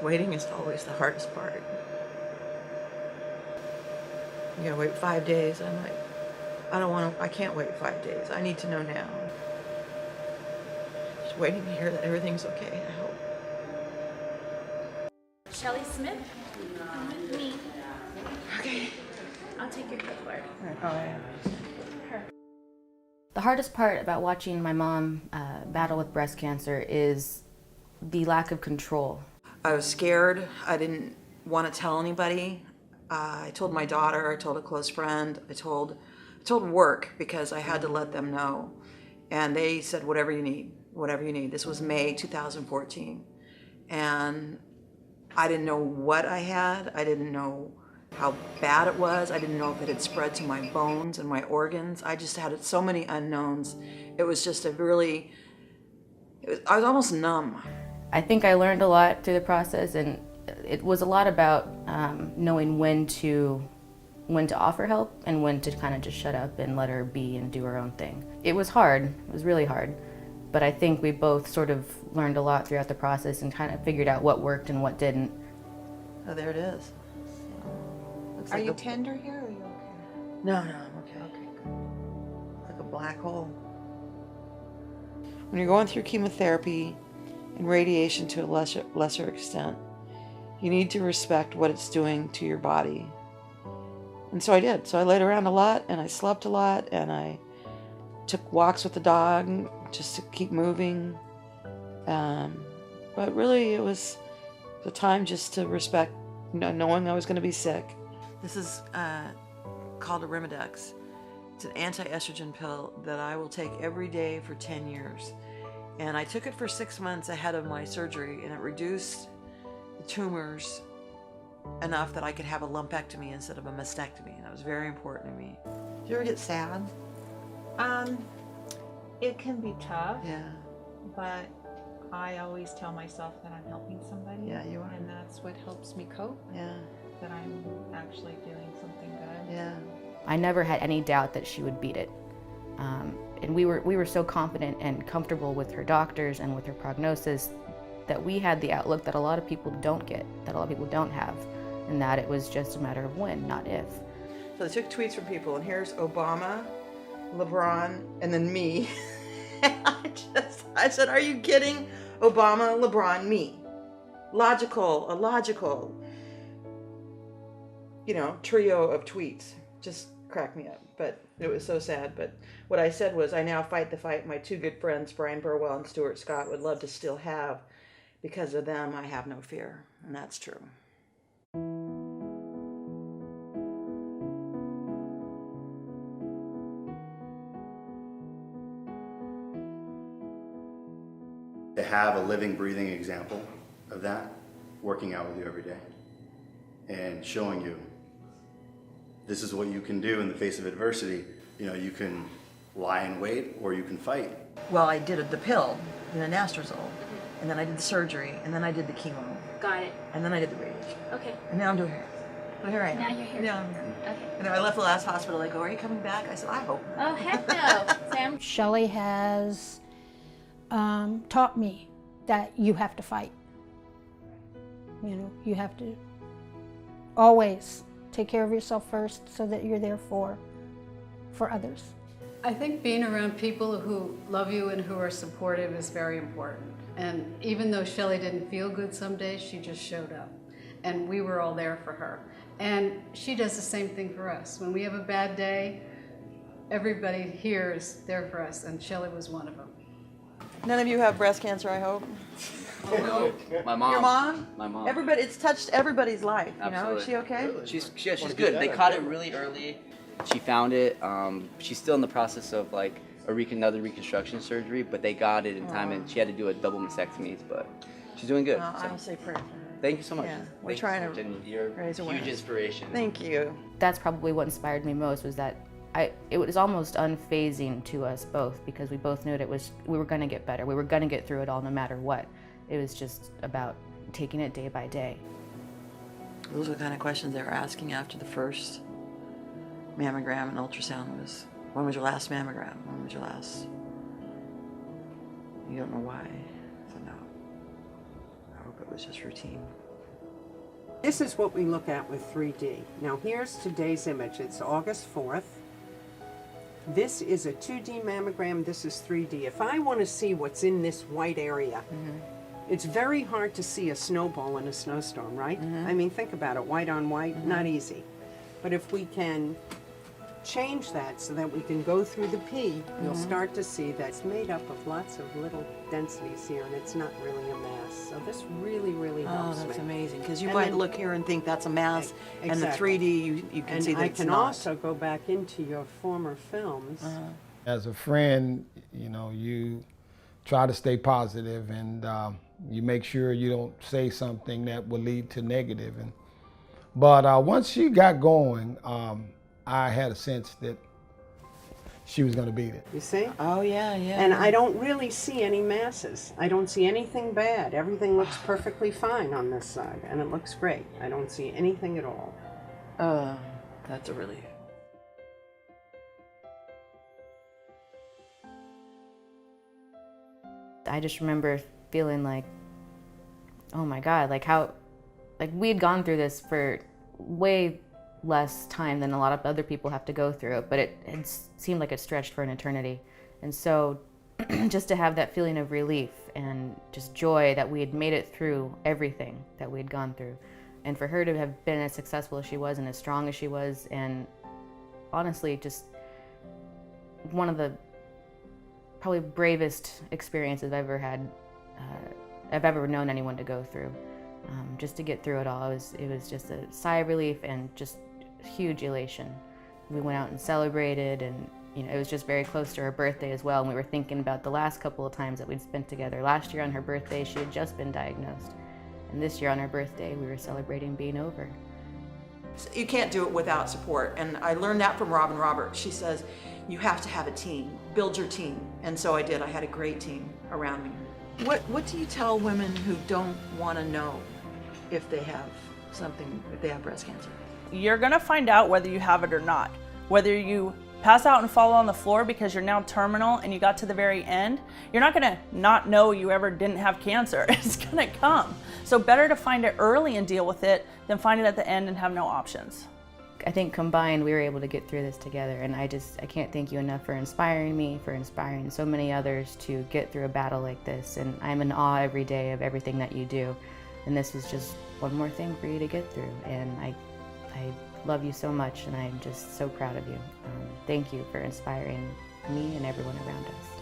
Waiting is always the hardest part. You gotta wait 5 days. I'm like, I can't wait 5 days. I need to know now. Just waiting to hear that everything's okay, I hope. Shelly Smith? Me. Okay. I'll take your clipboard. Oh, yeah. The hardest part about watching my mom battle with breast cancer is the lack of control. I was scared. I didn't want to tell anybody. I told my daughter, I told a close friend, I told work because I had to let them know. And they said, whatever you need, whatever you need. This was May 2014. And I didn't know what I had. I didn't know how bad it was. I didn't know if it had spread to my bones and my organs. I just had so many unknowns. It was just I was almost numb. I think I learned a lot through the process, and it was a lot about knowing when to offer help and when to kind of just shut up and let her be and do her own thing. It was hard. It was really hard. But I think we both sort of learned a lot throughout the process and kind of figured out what worked and what didn't. Oh, there it is. Are you tender here or are you okay? No, I'm okay. Okay, good. It's like a black hole. When you're going through chemotherapy and radiation to a lesser extent, you need to respect what it's doing to your body. And so I did. So I laid around a lot and I slept a lot and I took walks with the dog just to keep moving. But really it was the time just to respect, knowing I was going to be sick. This is called Arimidex. It's an anti-estrogen pill that I will take every day for 10 years. And I took it for 6 months ahead of my surgery, and it reduced the tumors enough that I could have a lumpectomy instead of a mastectomy. And that was very important to me. Did you ever get sad? It can be tough. Yeah. But I always tell myself that I'm helping somebody. Yeah, you are. And that's what helps me cope. Yeah. That I'm actually doing something good. Yeah. I never had any doubt that she would beat it. And we were so confident and comfortable with her doctors and with her prognosis that we had the outlook that a lot of people don't get, that a lot of people don't have, and that it was just a matter of when, not if. So they took tweets from people, and here's Obama, LeBron, and then me. I said, are you kidding? Obama, LeBron, me. A logical, trio of tweets. Just cracked me up, but it was so sad. But what I said was, I now fight the fight my two good friends, Brian Burwell and Stuart Scott, would love to still have. Because of them, I have no fear, and that's true. To have a living, breathing example of that, working out with you every day and showing you this is what you can do in the face of adversity. You can lie in wait or you can fight. Well, I did the pill, the anastrozole, and then I did the surgery, and then I did the chemo. Got it. And then I did the radiation. Okay. And now I'm doing here. So here I am. Now you're here. Yeah, I'm here. Okay. I left the last hospital. They go, are you coming back? I said, I hope. Oh, heck no. Sam? Shelly has taught me that you have to fight. You have to always take care of yourself first so that you're there for others. I think being around people who love you and who are supportive is very important. And even though Shelly didn't feel good some days, she just showed up. And we were all there for her. And she does the same thing for us. When we have a bad day, everybody here is there for us, and Shelly was one of them. None of you have breast cancer, I hope. No, my mom. Your mom? My mom. Everybody, it's touched everybody's life. Absolutely. Is she okay? She's good. They caught it really early. She found it. She's still in the process of like another reconstruction surgery, but they got it in time, and she had to do a double mastectomy. But she's doing good. I will say prayer for her. Thank you so much. Yeah, we're Thank trying you so to much, and you're raise a huge awareness. inspiration. Thank you. That's probably what inspired me most, was that it was almost unfazing to us both, because we both knew we were going to get better. We were going to get through it all no matter what. It was just about taking it day by day. Those are the kind of questions they were asking after the first mammogram and ultrasound was, when was your last mammogram? When was your last? You don't know why. So no. I hope it was just routine. This is what we look at with 3D. Now here's today's image. It's August 4th. This is a 2D mammogram, this is 3D. If I want to see what's in this white area, it's very hard to see a snowball in a snowstorm, right? I mean, think about it, white on white, not easy. But if we can change that so that we can go through the P, you'll start to see that it's made up of lots of little densities here, and it's not really a mass. So this really, really helps Oh, that's me. amazing, because you And might then- look here and think that's a mass, and the Exactly. 3D, you can And see that I it's can not. also go back into your former films. As a friend, you know, you try to stay positive, and you make sure you don't say something that will lead to negative. But once she got going, I had a sense that she was going to beat it. You see? Oh, yeah, yeah. And I don't really see any masses. I don't see anything bad. Everything looks perfectly fine on this side, and it looks great. I don't see anything at all. That's a relief. I just remember feeling like, oh my God, like we had gone through this for way less time than a lot of other people have to go through it, but it seemed like it stretched for an eternity. And so just to have that feeling of relief and just joy that we had made it through everything that we had gone through. And for her to have been as successful as she was and as strong as she was, and honestly, just one of the probably bravest experiences I've ever had, I've ever known anyone to go through. Just to get through it all, it was just a sigh of relief and just huge elation. We went out and celebrated, and you know, it was just very close to her birthday as well, and we were thinking about the last couple of times that we'd spent together. Last year on her birthday, she had just been diagnosed, and this year on her birthday, we were celebrating being over. You can't do it without support, and I learned that from Robin Roberts. She says, you have to have a team, build your team, and so I did. I had a great team around me. What do you tell women who don't want to know if they have something, if they have breast cancer? You're gonna find out whether you have it or not. Whether you pass out and fall on the floor because you're now terminal and you got to the very end, you're not gonna not know you ever didn't have cancer. It's gonna come. So better to find it early and deal with it than find it at the end and have no options. I think combined, we were able to get through this together, and I can't thank you enough for inspiring me, for inspiring so many others to get through a battle like this, and I'm in awe every day of everything that you do, and this was just one more thing for you to get through, and I love you so much, and I'm just so proud of you. Thank you for inspiring me and everyone around us.